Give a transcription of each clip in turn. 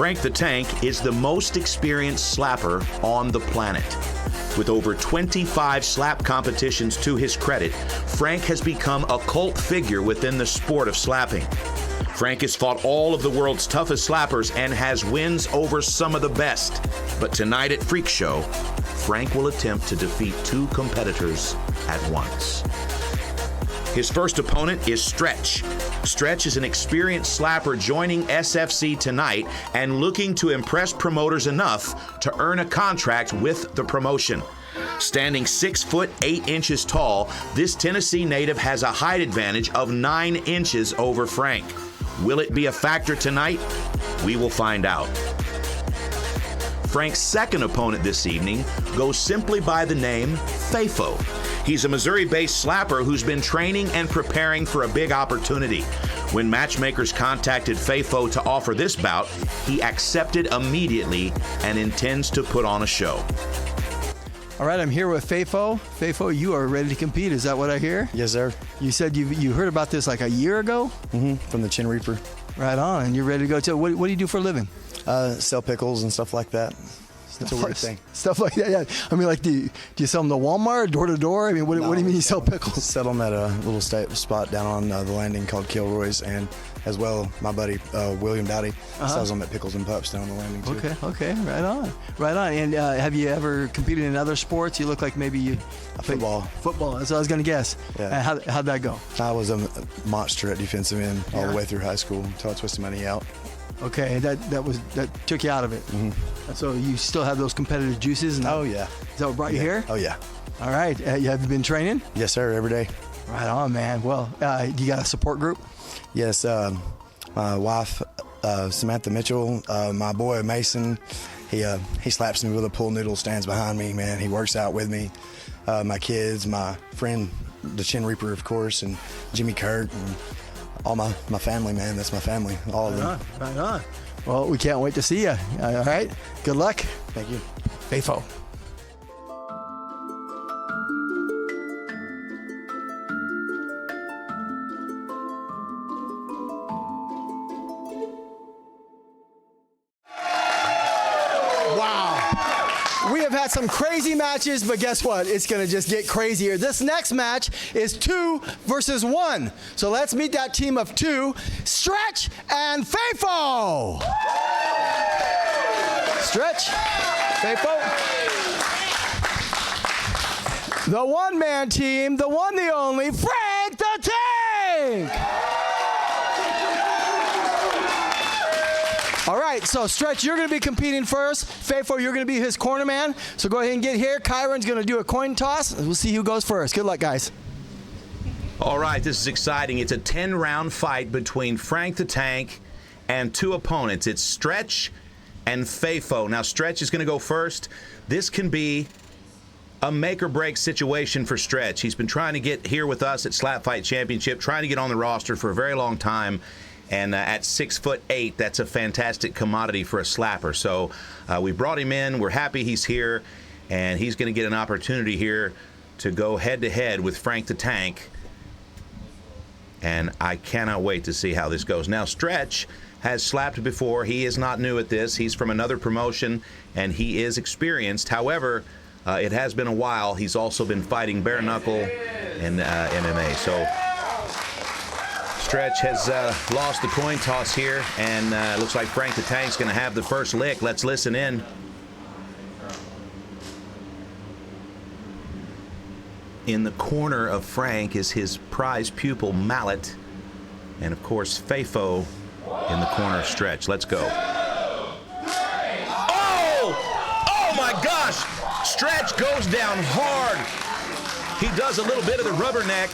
Frank the Tank is the most experienced slapper on the planet. With over 25 slap competitions to his credit, Frank has become a cult figure within the sport of slapping. Frank has fought all of the world's toughest slappers and has wins over some of the best. But tonight at Freak Show, Frank will attempt to defeat two competitors at once. His first opponent is Stretch. Stretch is an experienced slapper joining SFC tonight and looking to impress promoters enough to earn a contract with the promotion. Standing 6 foot 8 inches tall, this Tennessee native has a height advantage of 9 inches over Frank. Will it be a factor tonight? We will find out. Frank's second opponent this evening goes simply by the name FAFO. He's a Missouri-based slapper who's been training and preparing for a big opportunity. When matchmakers contacted FAFO to offer this bout, he accepted immediately and intends to put on a show. All right, I'm here with FAFO. FAFO, you are ready to compete. Is that what I hear? Yes, sir. You said you heard about this like a year ago? From the Chin Reaper. Right on, and you're ready to go. So what do you do for a living? Sell pickles and stuff like that. It's a weird thing. Stuff like that, yeah. I mean, like, do you sell them to Walmart, door to door? I mean, what do you mean you sell pickles? Sell them at a little spot down on the landing called Kilroy's, and as well, my buddy William Dowdy sells them at Pickles and Pups down on the landing too. Okay, right on. And have you ever competed in other sports? You look like maybe you football. Football. That's what I was gonna guess. Yeah. How'd that go? I was a monster at defensive end all the way through high school until I twisted my knee out. Okay, that took you out of it. So you still have those competitive juices? And oh yeah. Is that what brought you here? Oh yeah. All right. Have you been training? Yes, sir. Every day. Right on, man. Well, you got a support group? Yes. My wife, Samantha Mitchell, my boy Mason, he slaps me with a pool noodle, stands behind me, man. He works out with me. My kids, my friend, the Chin Reaper, of course, and Jimmy Kurt, and all my family, man. That's my family, all of them. Right on. Well, we can't wait to see you. All right. Good luck. Thank you. FAFO. We have had some crazy matches, but guess what? It's going to just get crazier. This next match is 2 versus 1. So let's meet that team of 2, Stretch and FAFO. Stretch, FAFO. The one-man team, the one, the only, Frank the Tank. All right, so Stretch, you're going to be competing first. FAFO, you're going to be his corner man. So go ahead and get here. Kyron's going to do a coin toss. We'll see who goes first. Good luck, guys. All right, this is exciting. It's a 10-round fight between Frank the Tank and 2 opponents. It's Stretch and FAFO. Now, Stretch is going to go first. This can be a make-or-break situation for Stretch. He's been trying to get here with us at SlapFIGHT Championship, trying to get on the roster for a very long time. And at 6 foot 8, that's a fantastic commodity for a slapper. So we brought him in. We're happy he's here, and he's going to get an opportunity here to go head-to-head with Frank the Tank. And I cannot wait to see how this goes. Now, Stretch has slapped before. He is not new at this. He's from another promotion, and he is experienced. However, it has been a while. He's also been fighting bare knuckle and MMA. So Stretch has lost the coin toss here, and looks like Frank the Tank's going to have the first lick. Let's listen in. In the corner of Frank is his prize pupil, Mallet, and of course, FAFO in the corner of Stretch. Let's go. Oh my gosh! Stretch goes down hard. He does a little bit of the rubberneck.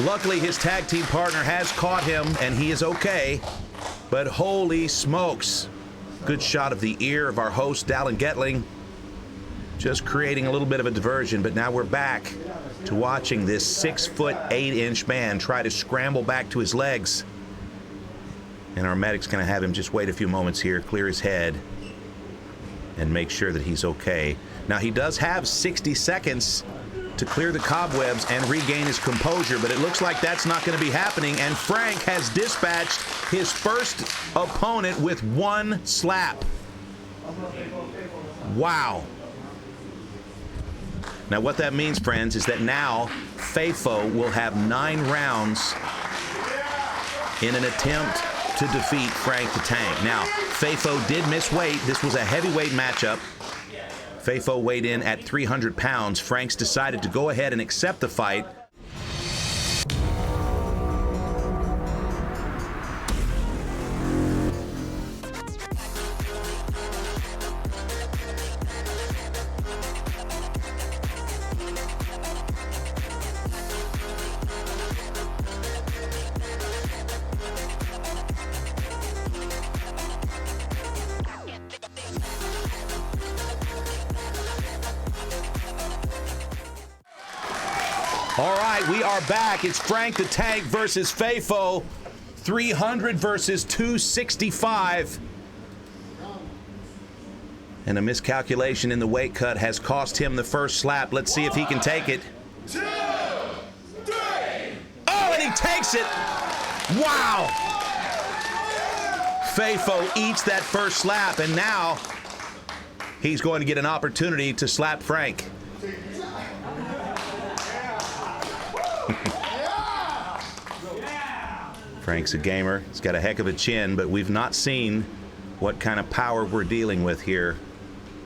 Luckily, his tag team partner has caught him, and he is okay. But holy smokes. Good shot of the ear of our host, Dallin Getling. Just creating a little bit of a diversion, but now we're back to watching this 6 foot 8 inch man try to scramble back to his legs. And our medic's going to have him just wait a few moments here, clear his head, and make sure that he's okay. Now, he does have 60 seconds to clear the cobwebs and regain his composure, but it looks like that's not going to be happening, and Frank has dispatched his first opponent with one slap. Wow. Now what that means, friends, is that now FAFO will have 9 rounds in an attempt to defeat Frank the Tank. Now, FAFO did miss weight. This was a heavyweight matchup. FAFO weighed in at 300 pounds. Frank's decided to go ahead and accept the fight. All right, we are back. It's Frank the Tank versus FAFO. 300 versus 265. And a miscalculation in the weight cut has cost him the first slap. Let's see if he can take it. 2, 3. Oh, and he takes it. Wow. FAFO eats that first slap, and now he's going to get an opportunity to slap Frank. Frank's a gamer. He's got a heck of a chin, but we've not seen what kind of power we're dealing with here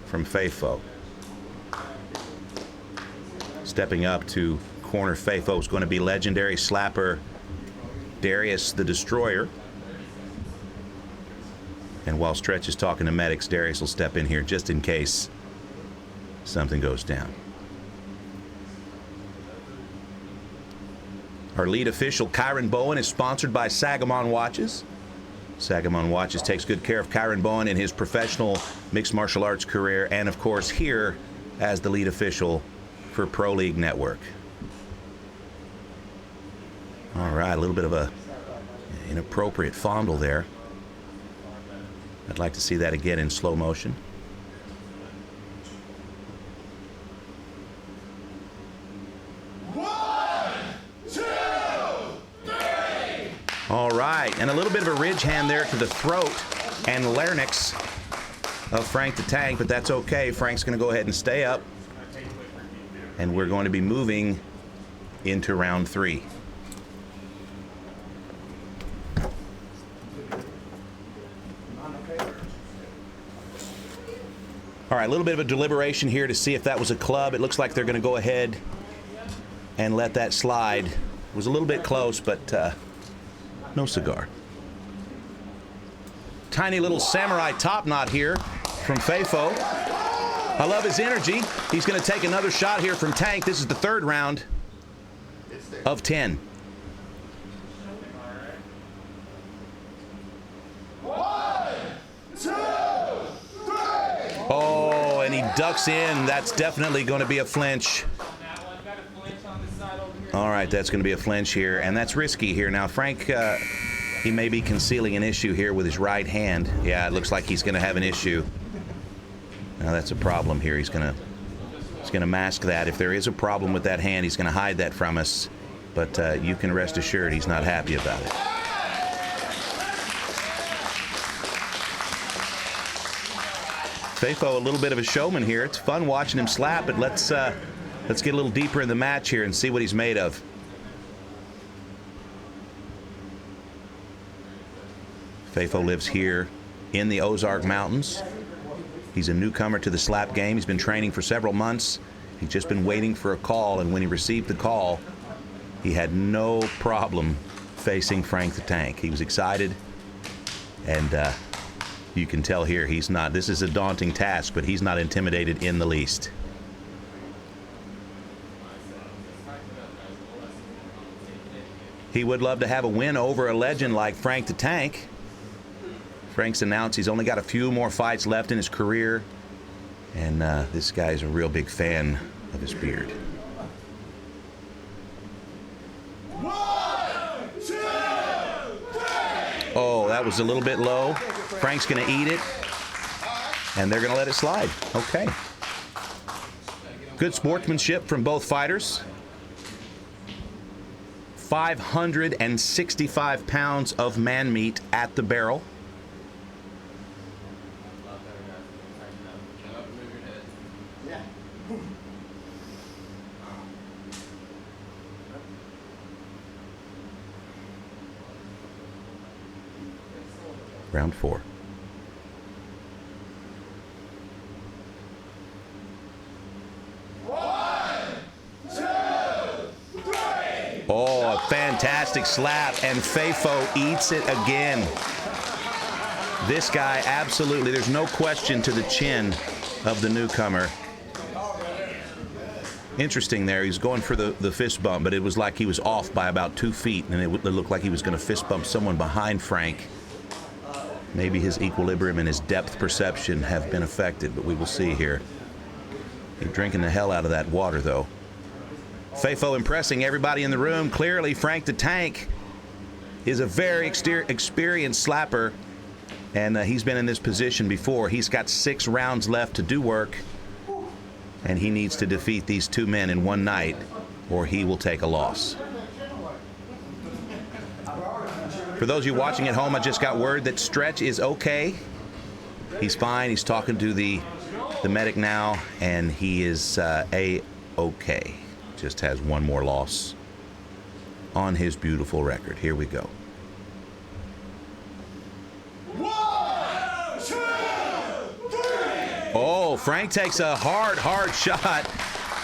from FAFO. Stepping up to corner FAFO is going to be legendary slapper Darius the Destroyer. And while Stretch is talking to medics, Darius will step in here just in case something goes down. Our lead official, Kyron Bowen, is sponsored by Sagamon Watches. Sagamon Watches takes good care of Kyron Bowen in his professional mixed martial arts career, and of course here as the lead official for Pro League Network. All right, a little bit of a inappropriate fondle there. I'd like to see that again in slow motion. All right, and a little bit of a ridge hand there to the throat and larynx of Frank the Tank, but that's okay. Frank's going to go ahead and stay up, and we're going to be moving into round 3. All right, a little bit of a deliberation here to see if that was a club. It looks like they're going to go ahead and let that slide. It was a little bit close, but no cigar. Tiny little samurai top knot here from FAFO. I love his energy. He's going to take another shot here from Tank. This is the 3rd round of 10. Oh, and he ducks in. That's definitely going to be a flinch. All right, that's going to be a flinch here, and that's risky here. Now, Frank, he may be concealing an issue here with his right hand. Yeah, it looks like he's going to have an issue. Now, that's a problem here. He's going to mask that. If there is a problem with that hand, he's going to hide that from us. But you can rest assured he's not happy about it. FAFO, a little bit of a showman here. It's fun watching him slap, but let's get a little deeper in the match here and see what he's made of. FAFO lives here in the Ozark Mountains. He's a newcomer to the slap game. He's been training for several months. He's just been waiting for a call, and when he received the call, he had no problem facing Frank the Tank. He was excited, and you can tell here he's not. This is a daunting task, but he's not intimidated in the least. He would love to have a win over a legend like Frank the Tank. Frank's announced he's only got a few more fights left in his career, and this guy's a real big fan of his beard. 1, 2, 3. Oh, that was a little bit low. Frank's going to eat it, and they're going to let it slide. Okay. Good sportsmanship from both fighters. 565 pounds of man meat at the barrel. Round 4. Oh, a fantastic slap, and FAFO eats it again. This guy, absolutely, there's no question to the chin of the newcomer. Interesting there, he's going for the fist bump, but it was like he was off by about 2 feet, and it looked like he was going to fist bump someone behind Frank. Maybe his equilibrium and his depth perception have been affected, but we will see here. He's drinking the hell out of that water, though. FAFO impressing everybody in the room. Clearly, Frank the Tank is a very experienced slapper, and he's been in this position before. He's got 6 rounds left to do work, and he needs to defeat these 2 men in one night, or he will take a loss. For those of you watching at home, I just got word that Stretch is okay. He's fine. He's talking to the medic now, and he is A-okay. Just has 1 more loss on his beautiful record. Here we go. 1, 2, 3. Oh, Frank takes a hard shot.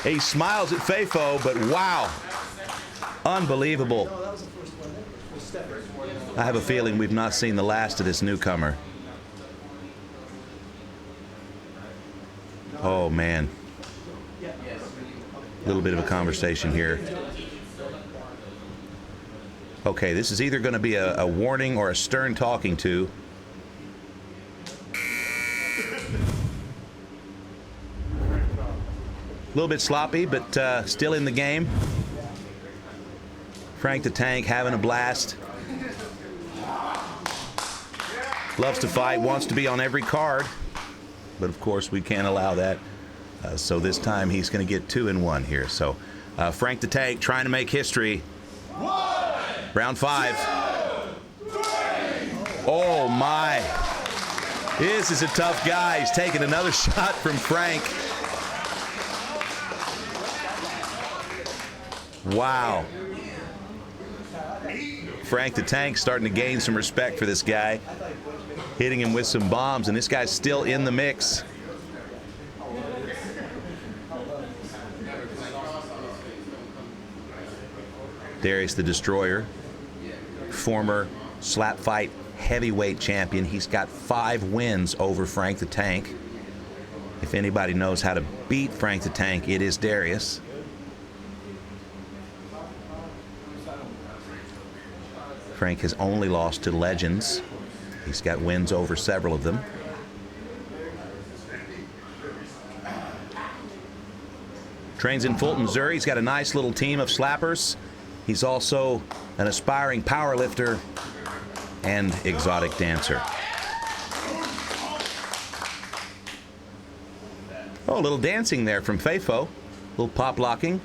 He smiles at FAFO, but wow. Unbelievable. I have a feeling we've not seen the last of this newcomer. Oh, man. A little bit of a conversation here. Okay, this is either going to be a warning or a stern talking to. A little bit sloppy, but still in the game. Frank the Tank having a blast. Loves to fight, wants to be on every card, but of course we can't allow that. So this time he's going to get 2 in 1 here. So Frank the Tank trying to make history. 1, Round 5. 2, 3. Oh my! This is a tough guy. He's taking another shot from Frank. Wow. Frank the Tank starting to gain some respect for this guy. Hitting him with some bombs, and this guy's still in the mix. Darius the Destroyer, former SlapFIGHT heavyweight champion. He's got 5 wins over Frank the Tank. If anybody knows how to beat Frank the Tank, it is Darius. Frank has only lost to legends. He's got wins over several of them. Trains in Fulton, Missouri. He's got a nice little team of slappers. He's also an aspiring powerlifter and exotic dancer. Oh, a little dancing there from FAFO. A little pop locking.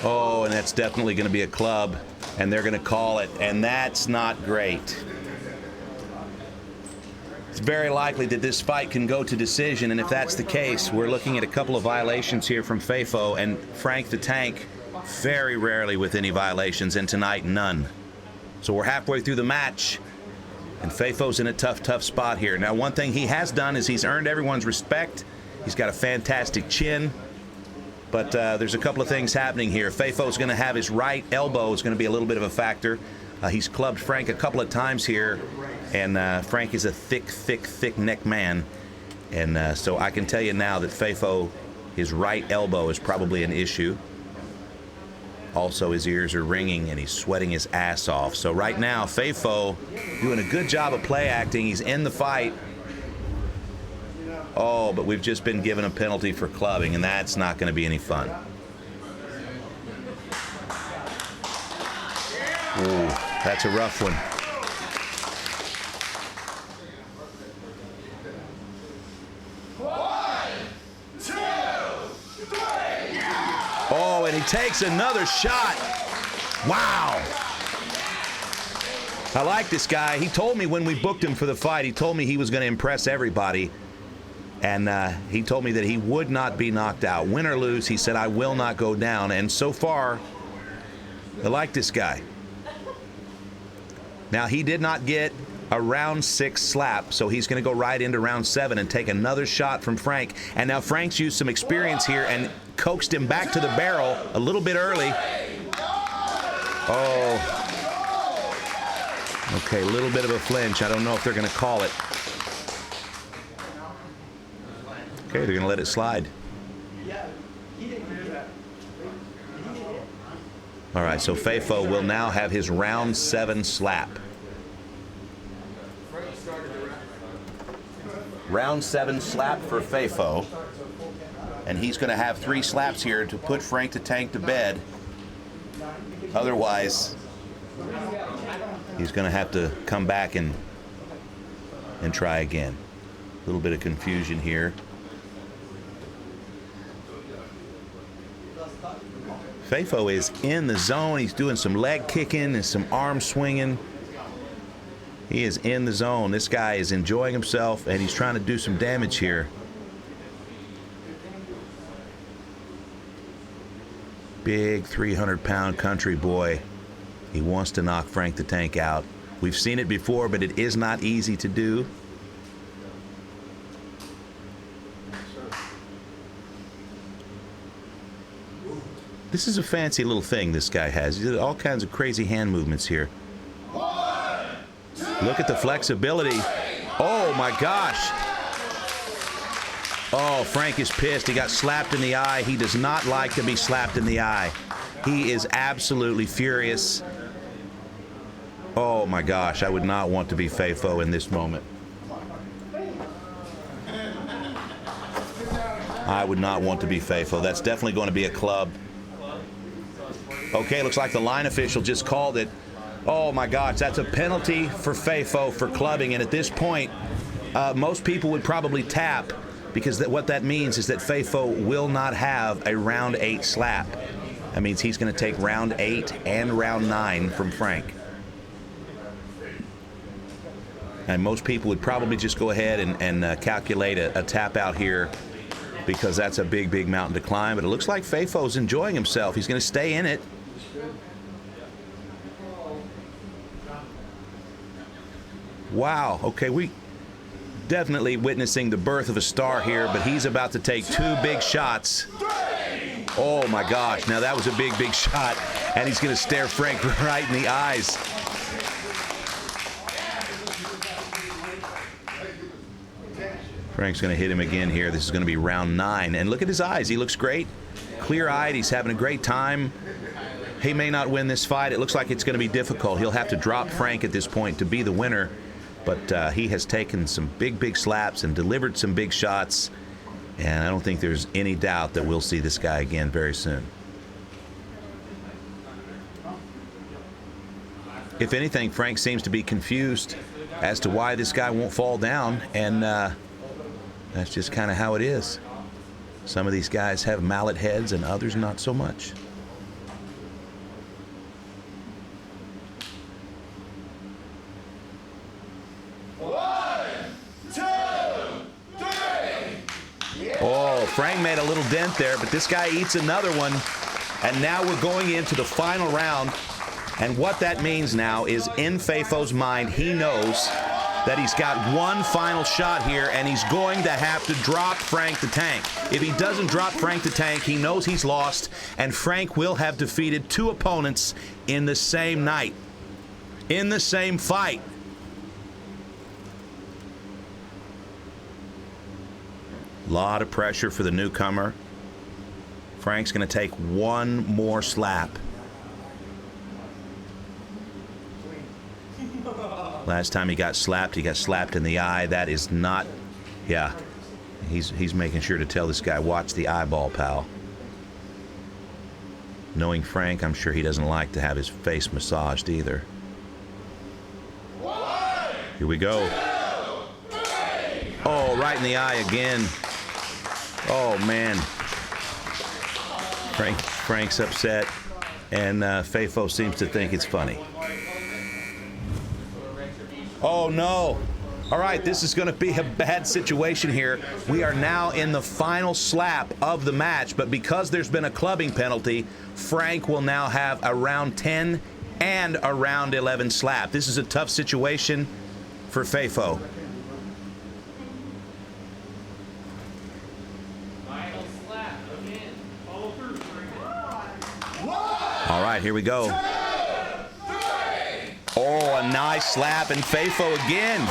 Oh, and that's definitely going to be a club, and they're going to call it, and that's not great. It's very likely that this fight can go to decision, and if that's the case, we're looking at a couple of violations here from FAFO, and Frank the Tank very rarely with any violations, and tonight none. So we're halfway through the match, and FAFO's in a tough spot here. Now, one thing he has done is he's earned everyone's respect. He's got a fantastic chin. But there's a couple of things happening here. FAFO's going to have his right elbow is going to be a little bit of a factor. He's clubbed Frank a couple of times here, and Frank is a thick neck man. And so I can tell you now that FAFO, his right elbow is probably an issue. Also, his ears are ringing, and he's sweating his ass off. So right now, FAFO doing a good job of play acting. He's in the fight. Oh, but we've just been given a penalty for clubbing, and that's not going to be any fun. Ooh, that's a rough one. Oh, and he takes another shot. Wow. I like this guy. He told me when we booked him for the fight, he told me he was going to impress everybody. And he told me that he would not be knocked out. Win or lose, he said, I will not go down. And so far, I like this guy. Now, he did not get a round 6 slap, so he's going to go right into round 7 and take another shot from Frank. And now Frank's used some experience here and coaxed him back to the barrel a little bit early. Oh. Okay, a little bit of a flinch. I don't know if they're going to call it. Okay, they're going to let it slide. All right, so FAFO will now have his round 7 slap. Round 7 slap for FAFO. And he's going to have 3 slaps here to put Frank the Tank to bed. Otherwise, he's going to have to come back and try again. A little bit of confusion here. FAFO is in the zone. He's doing some leg kicking and some arm swinging. He is in the zone. This guy is enjoying himself, and he's trying to do some damage here. Big 300-pound country boy. He wants to knock Frank the Tank out. We've seen it before, but it is not easy to do. This is a fancy little thing this guy has. He's got all kinds of crazy hand movements here. Look at the flexibility. Oh, my gosh. Oh, Frank is pissed. He got slapped in the eye. He does not like to be slapped in the eye. He is absolutely furious. Oh, my gosh. I would not want to be FAFO in this moment. I would not want to be FAFO. That's definitely going to be a club. Okay, looks like the line official just called it. Oh, my gosh. That's a penalty for FAFO for clubbing. And at this point, most people would probably tap, because what that means is that FAFO will not have a round 8 slap. That means he's going to take round 8 and round 9 from Frank. And most people would probably just go ahead and calculate a tap out here, because that's a big, big mountain to climb. But it looks like FAFO's enjoying himself. He's going to stay in it. Wow. Okay, we definitely witnessing the birth of a star here, but he's about to take 2 big shots. Oh, my gosh. Now, that was a big, big shot, and he's going to stare Frank right in the eyes. Frank's going to hit him again here. This is going to be round 9. And look at his eyes. He looks great. Clear-eyed. He's having a great time. He may not win this fight. It looks like it's going to be difficult. He'll have to drop Frank at this point to be the winner. But he has taken some big, big slaps and delivered some big shots. And I don't think there's any doubt that we'll see this guy again very soon. If anything, Frank seems to be confused as to why this guy won't fall down. And that's just kind of how it is. Some of these guys have mallet heads and others not so much. Oh, Frank made a little dent there, but this guy eats another one. And now we're going into the final round. And what that means now is, in FAFO's mind, he knows that he's got one final shot here, and he's going to have to drop Frank the Tank. If he doesn't drop Frank the Tank, he knows he's lost, and Frank will have defeated 2 opponents in the same night, in the same fight. A lot of pressure for the newcomer. Frank's going to take one more slap. Last time he got slapped in the eye. That is not, yeah. He's making sure to tell this guy, watch the eyeball, pal. Knowing Frank, I'm sure he doesn't like to have his face massaged either. Here we go. Oh, right in the eye again. Oh, man. Frank's upset, and FAFO seems to think it's funny. Oh, no. All right, this is going to be a bad situation here. We are now in the final slap of the match, but because there's been a clubbing penalty, Frank will now have a round 10 and a round 11 slap. This is a tough situation for FAFO. All right, here we go. Oh, a nice slap, and FAFO again.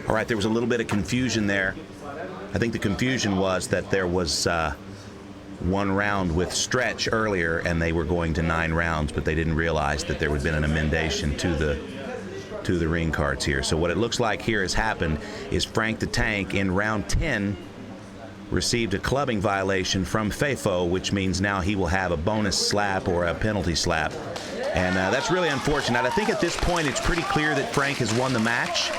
All right, there was a little bit of confusion there. I think the confusion was that there was one round with stretch earlier, and they were going to 9 rounds, but they didn't realize that there would have been an amendation to the ring cards here. So what it looks like here has happened is Frank the Tank in round 10 received a clubbing violation from FAFO, which means now he will have a bonus slap or a penalty slap. And that's really unfortunate. I think at this point it's pretty clear that Frank has won the match.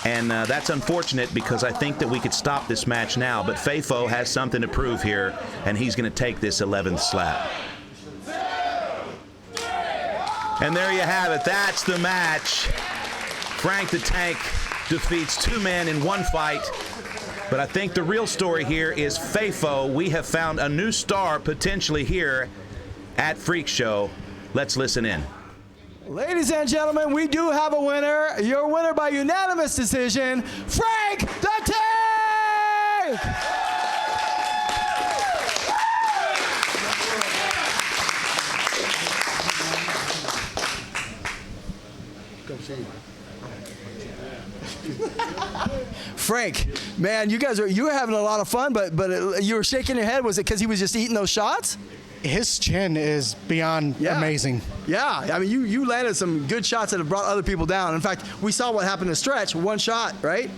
And that's unfortunate because I think that we could stop this match now. But FAFO has something to prove here, and he's going to take this 11th slap. And there you have it. That's the match. Frank the Tank defeats 2 men in 1 fight. But I think the real story here is FAFO. We have found a new star potentially here at Freak Show. Let's listen in. Ladies and gentlemen, we do have a winner. Your winner by unanimous decision, Frank the Tank! Frank, man, you were having a lot of fun, but you were shaking your head. Was it because he was just eating those shots? His chin is beyond amazing. Yeah, I mean, you landed some good shots that have brought other people down. In fact, we saw what happened to Stretch, 1 shot, right?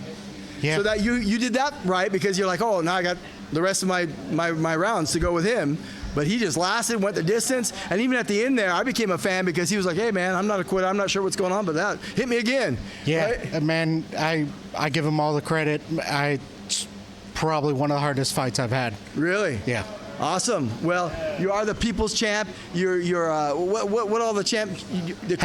Yeah. So that you did that right because you're like, oh, now I got the rest of my rounds to go with him. But he just lasted, went the distance, and even at the end there, I became a fan because he was like, hey, man, I'm not a quitter. I'm not sure what's going on, but that hit me again. Yeah, right? Man, I give him all the credit. It's probably one of the hardest fights I've had. Really? Yeah. Awesome. Well, you are the people's champ. You're what all the champ? The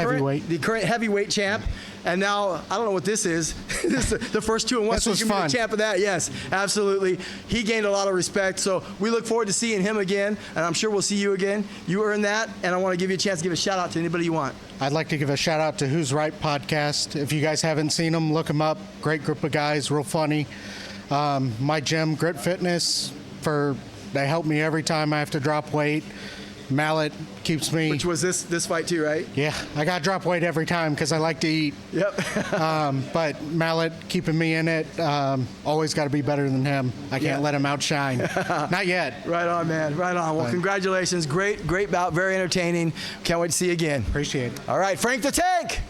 current heavyweight champ. And now I don't know what this is. This is the first 2 in 1. This so was you can be fun. the champ of that. Yes, absolutely. He gained a lot of respect. So we look forward to seeing him again, and I'm sure we'll see you again. You earned that, and I want to give you a chance to give a shout out to anybody you want. I'd like to give a shout out to Who's Right podcast. If you guys haven't seen them, look them up. Great group of guys, real funny. My gym, Grit Fitness, they help me every time I have to drop weight. Mallet keeps me. Which was this fight too, right? Yeah, I got to drop weight every time because I like to eat. Yep. But Mallet keeping me in it. Always got to be better than him. I can't let him outshine. Not yet. Right on, man. Right on. Well, congratulations. Great bout. Very entertaining. Can't wait to see you again. Appreciate it. All right, Frank the Tank.